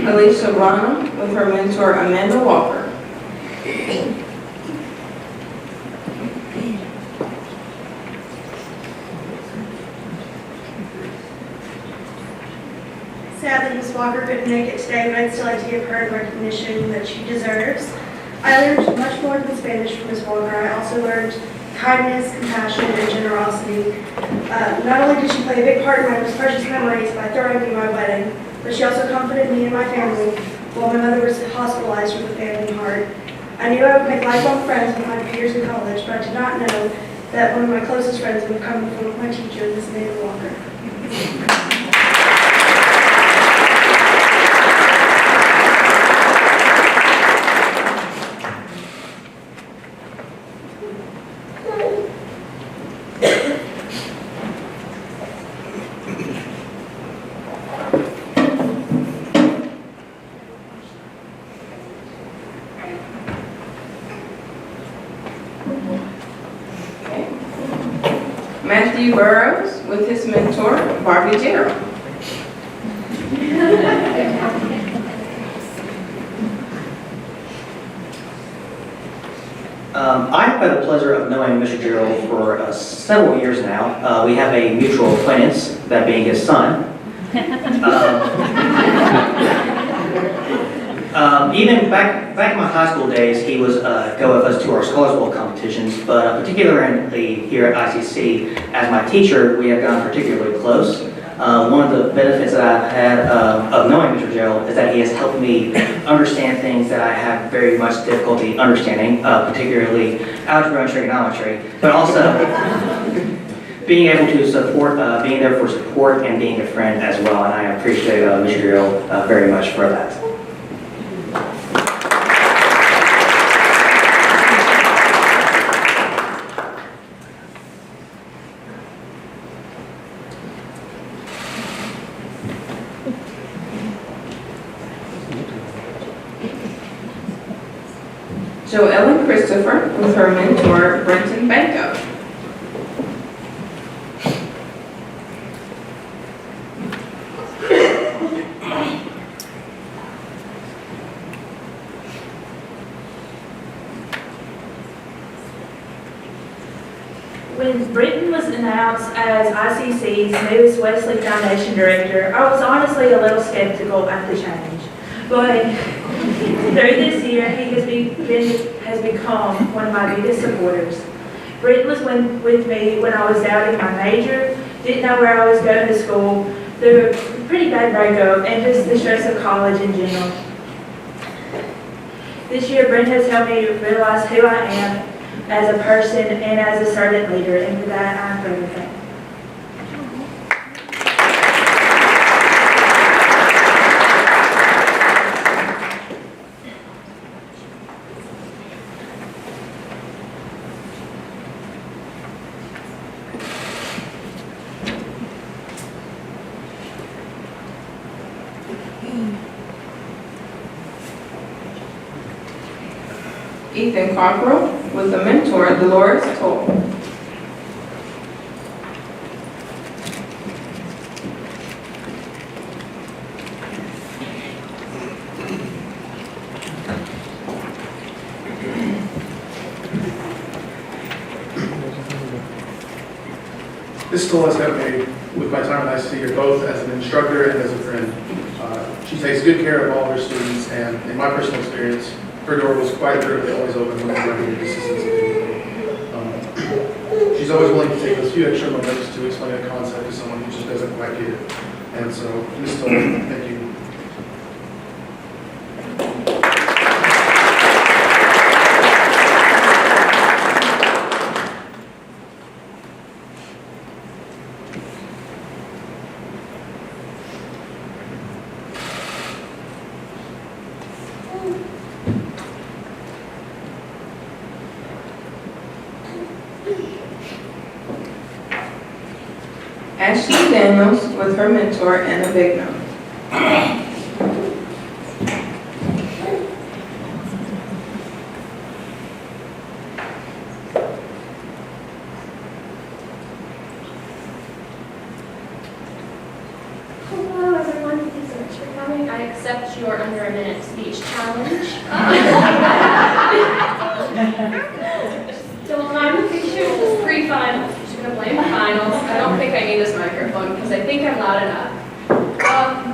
S9: Alicia Rana with her mentor, Amanda Walker.
S19: Sadly, Ms. Walker couldn't make it today, but I'd still like to give her the recognition that she deserves. I learned much more than Spanish from Ms. Walker. I also learned kindness, compassion, and generosity. Not only did she play a big part in my most precious memories by throwing me my wedding, but she also comforted me and my family while my mother was hospitalized with a failing heart. I knew I would make lifelong friends with my peers in college, but I did not know that one of my closest friends would come in the form of my teacher, Ms. Amanda Walker.
S9: Matthew Burrows with his mentor, Barbie Gerald.
S20: I'm I've had the pleasure of knowing Mr. Gerald for several years now. We have a mutual acquaintance, that being his son. Even back in my high school days, he was go with us to our Scholars Bowl competitions, but particularly here at ICC, as my teacher, we have gotten particularly close. One of the benefits that I've had of knowing Mr. Gerald is that he has helped me understand things that I have very much difficulty understanding, particularly algebra and trigonometry, but also being able to support, being there for support and being a friend as well, and I appreciate Mr. Gerald very much for that.
S21: Joellen Christopher with her mentor, Brenton Banco.
S22: When Britton was announced as ICC's newest Wesley Foundation Director, I was honestly a little skeptical at the change. But through this year, he has become one of my biggest supporters. Britton was with me when I was doubting my major, didn't know where I was going to school, through a pretty bad breakup, and just the stress of college in general. This year, Brent has helped me realize who I am as a person and as a servant leader, and for that, I'm forever thankful.
S21: Ethan Cockrell with the mentor, Dolores Toll.
S23: This tool has helped me with my time at ICC here, both as an instructor and as a friend. She takes good care of all her students, and in my personal experience, her door was quite literally always open whenever I needed assistance. She's always willing to take those few extra moments to explain a concept to someone who just doesn't quite get it. And so, Ms. Toll, thank you.
S21: Ashley Daniels with her mentor, Anna Bignum.
S16: Hello, everyone. Thank you so much for coming. I accept your under a minute speech challenge. Don't mind the picture, just pre-finals. You're just gonna blame the finals. I don't think I need this microphone because I think I'm loud enough.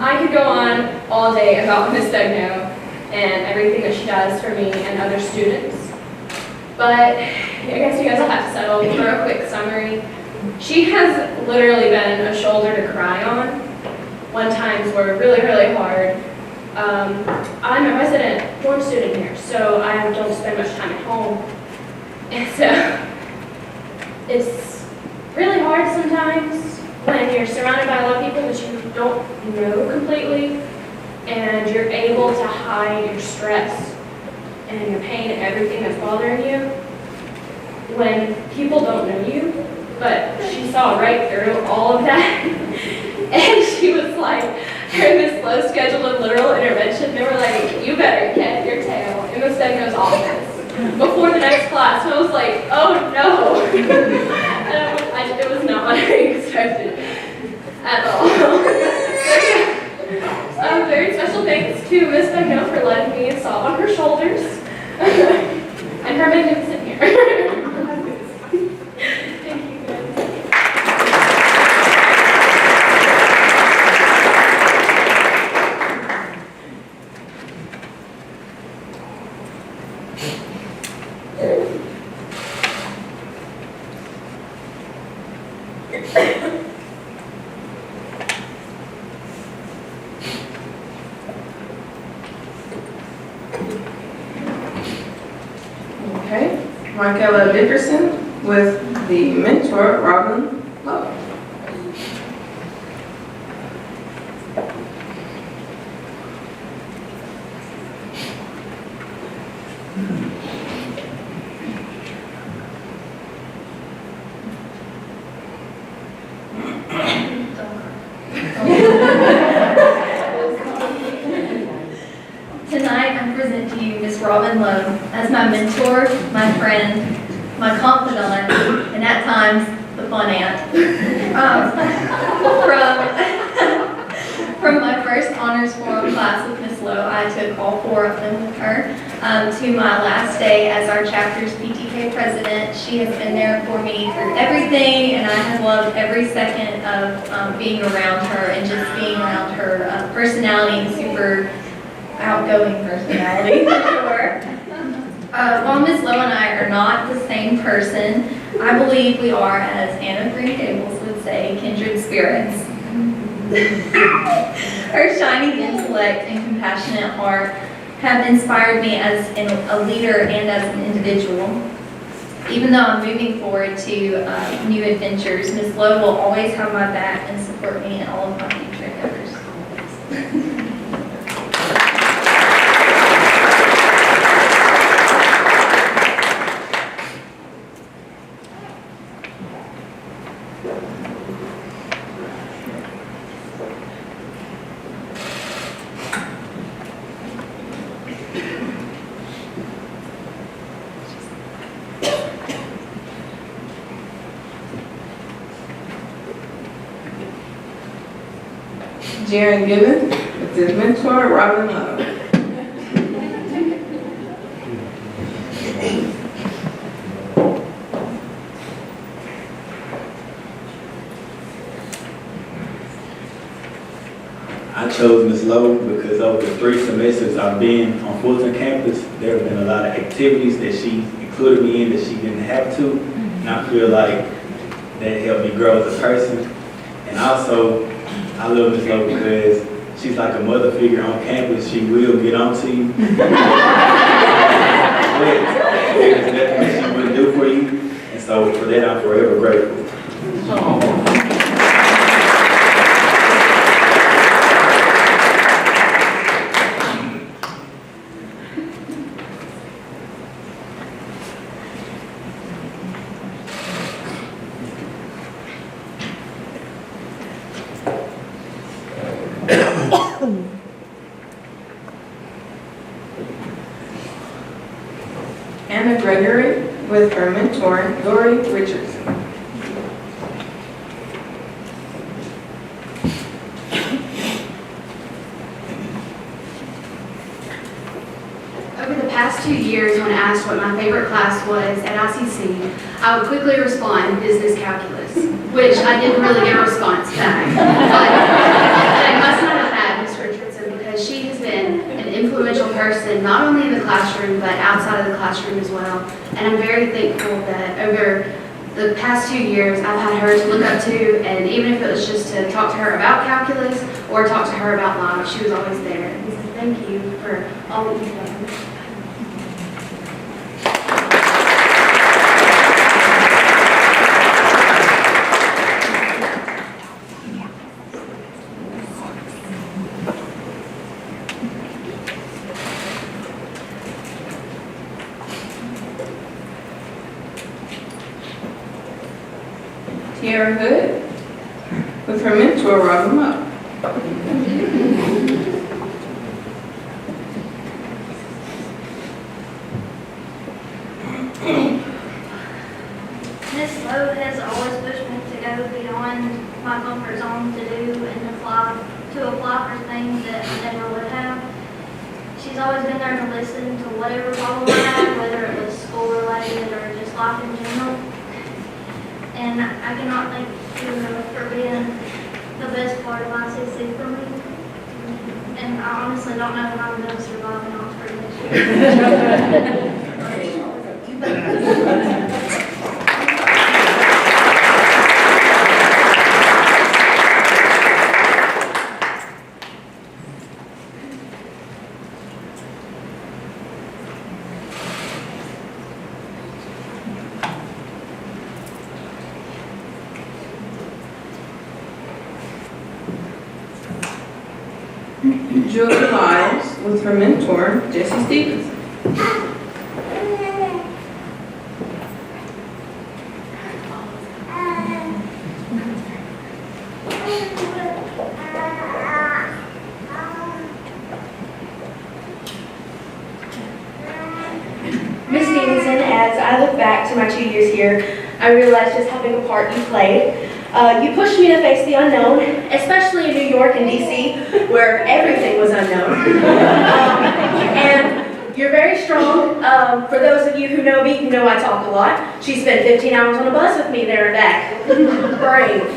S16: I could go on all day about Miss Degno and everything that she does for me and other students. But I guess you guys will have to settle for a quick summary. She has literally been a shoulder to cry on when times were really, really hard. I'm a resident dorm student here, so I don't spend much time at home. And so it's really hard sometimes when you're surrounded by a lot of people that you don't know completely, and you're able to hide your stress and your pain and everything that's bothering you when people don't know you. But she saw right through all of that. And she was like, during this low schedule of literal intervention, they were like, you better get your tail in Miss Degno's office before the next class. And I was like, oh no. And it was not what I expected at all. Very special thanks to Miss Degno for letting me install on her shoulders and her magnificent hair.
S21: Michaela Dickerson with the mentor, Robin Lowe.
S16: Tonight, I present to you Miss Robin Lowe as my mentor, my friend, my confidant, and at times, the fun aunt. From my first honors forum class with Miss Lowe, I took all 4 of them with her. To my last day as our chapter's PTK president, she has been there for me through everything, and I have loved every second of being around her and just being around her personality and super outgoing personality, for sure. While Ms. Lowe and I are not the same person, I believe we are, as Anna Green Gables would say, kindred spirits. Her shining intellect and compassionate heart have inspired me as a leader and as an individual. Even though I'm moving forward to new adventures, Ms. Lowe will always have my back and support me in all of my future endeavors.
S21: Jaron Gibbons with his mentor, Robin Lowe.
S1: I chose Ms. Lowe because over the 3 semesters I've been on Fulton campus, there have been a lot of activities that she included me in that she didn't have to. And I feel like that helped me grow as a person. And also, I love Ms. Lowe because she's like a mother figure on campus. She will get on to you. But there's nothing that she wouldn't do for you. And so for that, I'm forever grateful.
S21: Anna Gregory with her mentor, Dory Richardson.
S3: Over the past 2 years, when asked what my favorite class was at ICC, I would quickly respond, business calculus, which I didn't really get a response back. But I must not have had Ms. Richardson because she has been an influential person, not only in the classroom, but outside of the classroom as well. And I'm very thankful that over the past 2 years, I've had her to look up to, and even if it was just to talk to her about calculus or talk to her about life, she was always there. And so thank you for all that you've done.
S21: Tiara Hood with her mentor, Robin Lowe.
S16: Miss Lowe has always pushed me to go beyond my comfort zone to do and to apply for things that I never would have. She's always been there to listen to whatever problem I had, whether it was school related or just life in general. And I cannot thank you enough for being the best part of ICC for me. And I honestly don't know how I'm going to survive in Oxford next year.
S21: Julie Lyles with her mentor, Jesse Stevenson.
S19: Ms. Stevenson, as I look back to my 2 years here, I realize just how big a part you played. You pushed me to face the unknown, especially in New York and DC, where everything was unknown. And you're very strong. For those of you who know me, you know I talk a lot. She spent 15 hours on a bus with me there and back. Brave.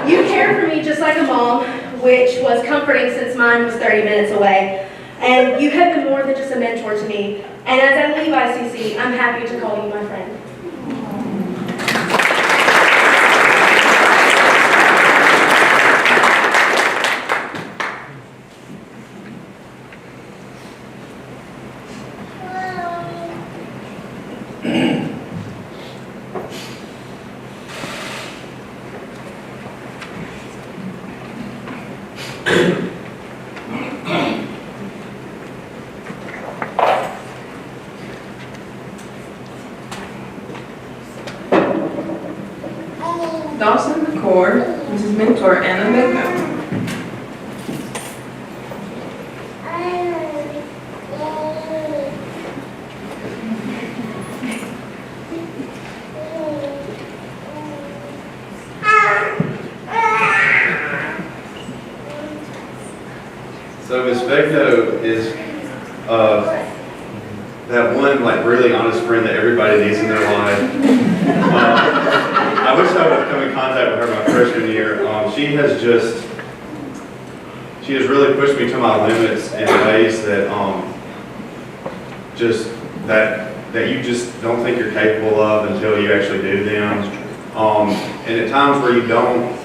S19: You cared for me just like a mom, which was comforting since mine was 30 minutes away. And you have been more than just a mentor to me. And as I leave ICC, I'm happy to call you my friend.
S21: Dawson McCord with his mentor, Anna Bethel.
S4: So Ms. Becko is that one like really honest friend that everybody needs in their life. I wish I would have come in contact with her my freshman year. She has really pushed me to my limits in ways that that you just don't think you're capable of until you actually do them. And at times where you don't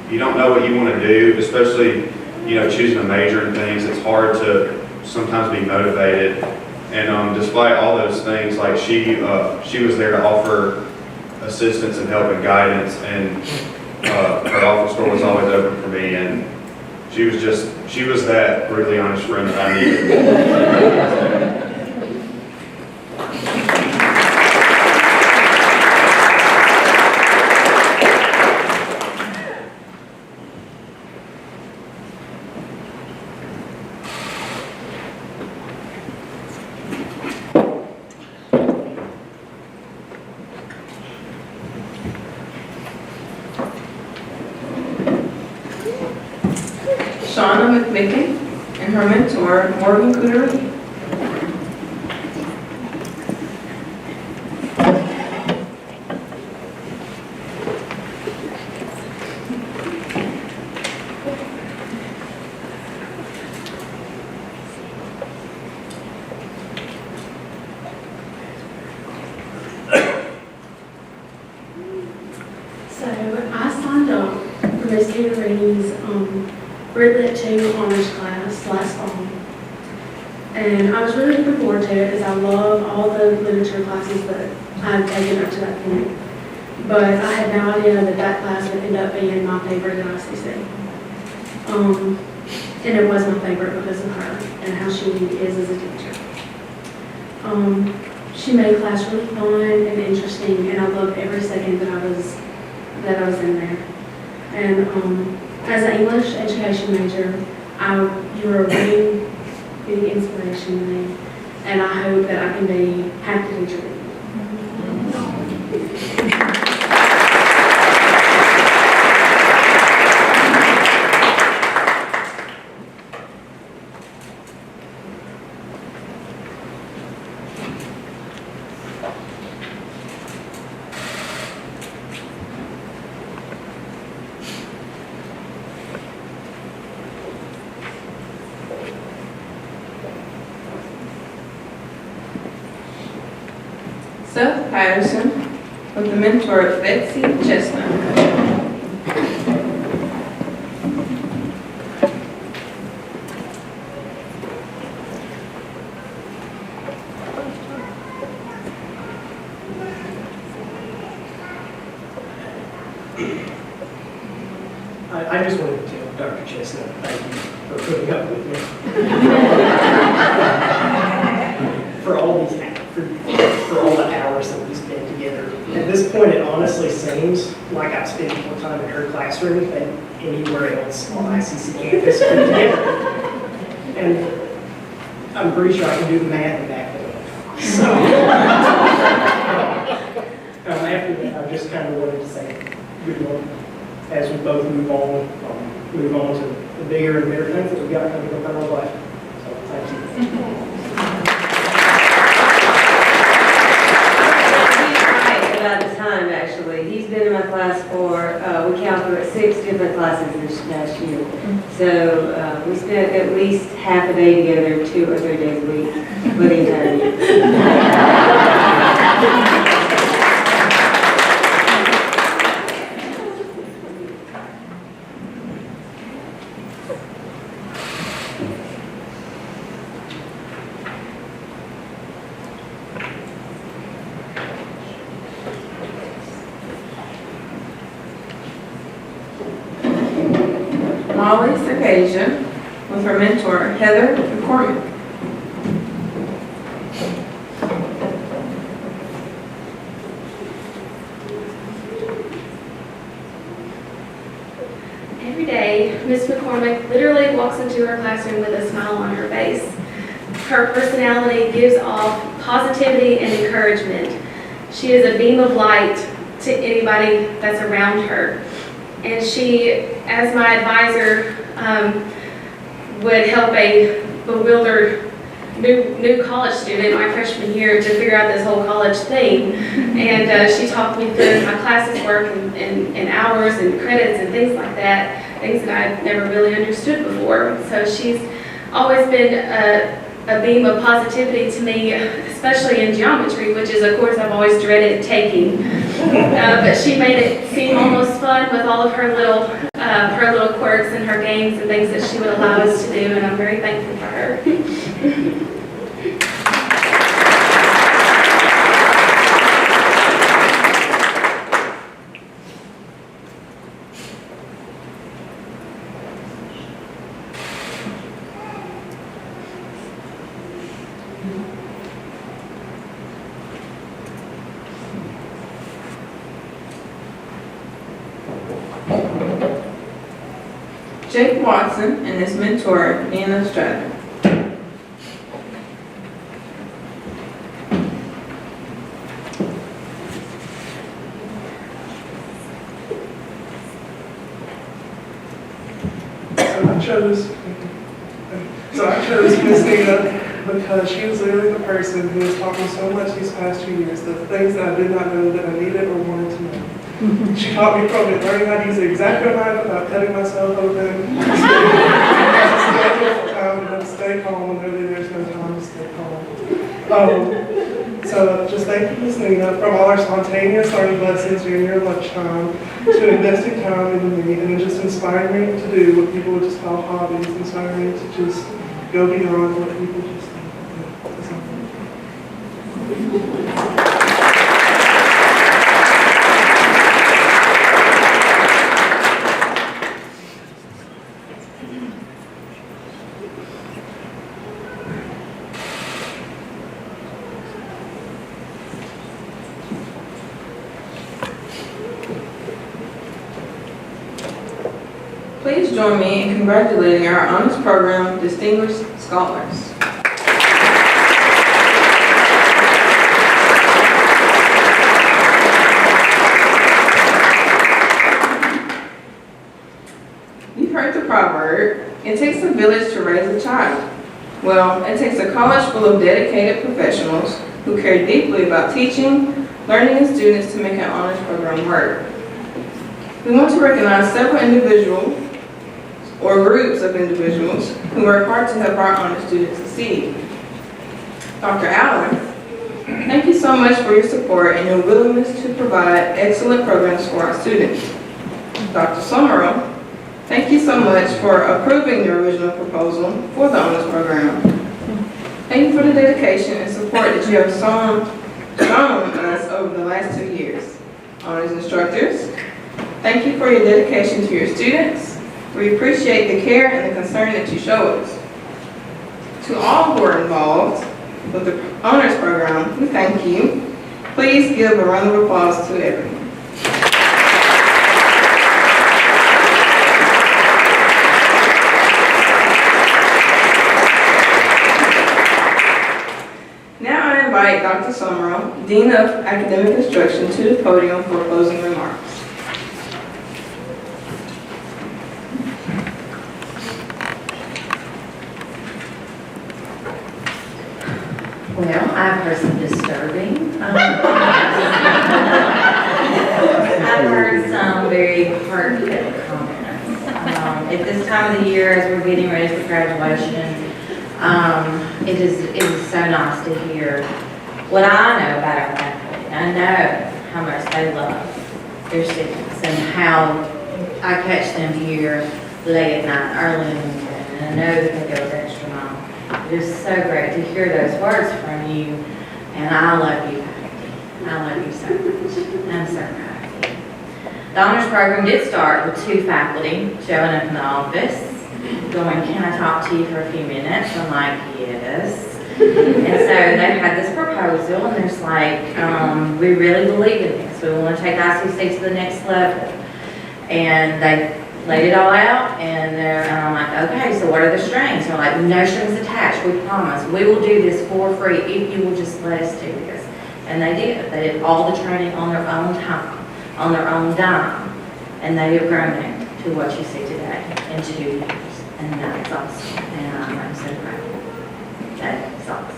S4: know what you want to do, especially choosing a major and things, it's hard to sometimes be motivated. And despite all those things, like she was there to offer assistance and help and guidance, and her office door was always open for me, and she was that brutally honest friend that I needed.
S21: Shauna McMicken and her mentor, Morgan Cootery.
S12: So I signed up for Miss Caterini's Red 2 honors class last fall. And I was really looking forward to it, as I love all the literature classes that I've taken up to that point. But I had no idea that that class would end up being my favorite in ICC. And it was my favorite because of her and how she is as a teacher. She made class really fun and interesting, and I loved every second that I was in there. And as an English education major, you were a really big inspiration to me, and I hope that I can be half the teacher with you.
S21: Seth Patterson with the mentor, Betsy Chestnut.
S5: I just wanted to tell Dr. Chestnut. Thank you for putting up with me. For all these, for all the hours that we spend together. At this point, it honestly seems like I've spent more time in her classroom than anywhere else on ICC campus put together. And I'm pretty sure I can do the math and back it up. So, after that, I just kind of wanted to say good luck as we both move on to the bigger and better things that we've got coming up in our life. So, thank you.
S6: About the time, actually. He's been in my class for, we counted 6 different classes this last year. So we spent at least half a day together, 2 or 3 days a week, for the entire year.
S21: Molly Circasia with her mentor, Heather McCormick.
S3: Every day, Ms. McCormick literally walks into her classroom with a smile on her face. Her personality gives off positivity and encouragement. She is a beam of light to anybody that's around her. And she, as my advisor, would help a bewildered new college student my freshman year to figure out this whole college thing. And she talked me through my classes work and hours and credits and things like that, things that I'd never really understood before. So she's always been a beam of positivity to me, especially in geometry, which is a course I've always dreaded taking. But she made it seem almost fun with all of her little quirks and her games and things that she would allow us to do, and I'm very thankful for her.
S21: Jake Watson and his mentor, Nina Stratton.
S7: I chose Miss Nina because she was literally the person who has taught me so much these past 2 years, the things that I did not know that I needed or wanted to know. She taught me from learning how to use the exacto knife without cutting myself open. Stay calm when really there's no time to stay calm. So just thank you, Ms. Nina, from all our spontaneous learning lessons during your lunchtime to investing time in me and just inspiring me to do what people would just call hobbies, inspiring me to just go beyond what people just think. That's all.
S21: Please join me in congratulating our Honors Program distinguished scholars. You've heard the proverb, it takes a village to raise a child. Well, it takes a college full of dedicated professionals who care deeply about teaching, learning, and students to make an honors program work. We want to recognize several individuals or groups of individuals who work hard to help our honor students succeed. Dr. Allen, thank you so much for your support and your willingness to provide excellent programs for our students. Dr. Summerall, thank you so much for approving the original proposal for the honors program. Thank you for the dedication and support that you have shown us over the last 2 years. Honors instructors, thank you for your dedication to your students. We appreciate the care and the concern that you show us. To all who are involved with the honors program, we thank you. Please give a round of applause to everyone. Now I invite Dr. Summerall, Dean of Academic Instruction, to the podium for closing remarks.
S15: Well, I've heard some disturbing. I've heard some very heartfelt comments. At this time of the year, as we're getting ready for graduation, it is so nice to hear what I know about our faculty. I know how much they love their students and how I catch them here late at night, early in the morning, and I know that they go the extra mile. It is so great to hear those words from you, and I love you, faculty. I love you so much. I'm so proud of you. The honors program did start with 2 faculty showing up in the office, going, "Can I talk to you for a few minutes?" I'm like, "Yes." And so they had this proposal, and there's like, we really believe in this. We want to take ICC to the next level. And they laid it all out, and I'm like, "Okay, so what are the strings?" They're like, "No strings attached, we promise. We will do this for free if you will just let us do this." And they did. They did all the training on their own time, on their own dime. And they have grown it to what you see today in 2 years. And that is awesome. And I'm so proud. That is awesome.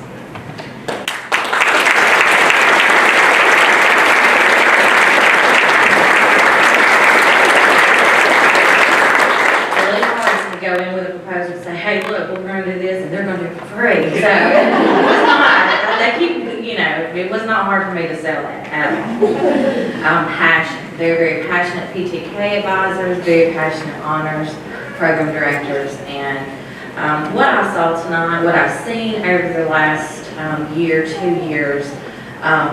S15: Go in with a proposal and say, "Hey, look, we're going to do this, and they're going to do it for free." So it was not, they keep, you know, it was not hard for me to sell that at all. I'm passionate, very passionate PTK advisors, very passionate honors program directors, and what I saw tonight, what I've seen over the last year, 2 years,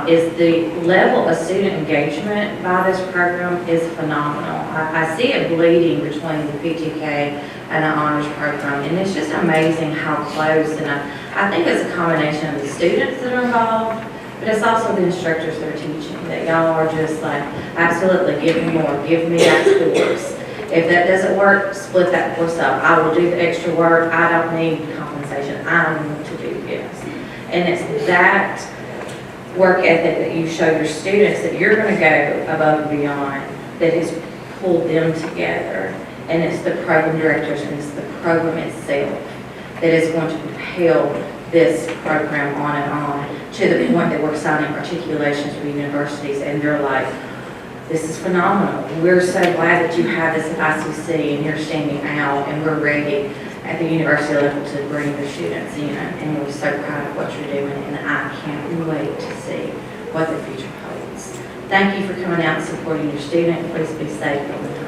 S15: is the level of student engagement by this program is phenomenal. I see it bleeding between the PTK and the honors program, and it's just amazing how close, and I think it's a combination of the students that are involved, but it's also the instructors that are teaching, that y'all are just like, absolutely, give me more, give me that course. If that doesn't work, split that course up. I will do the extra work. I don't need compensation. I want to do this. And it's that work ethic that you show your students that you're going to go above and beyond that has pulled them together. And it's the program directors and it's the program itself that is going to propel this program on and on to the point that we're signing articulations with universities and they're like, "This is phenomenal. We're so glad that you have this at ICC and you're standing out and we're ready at the university level to bring the students in, and we're so proud of what you're doing, and I can't wait to see what the future holds." Thank you for coming out and supporting your student. Please be safe all the time.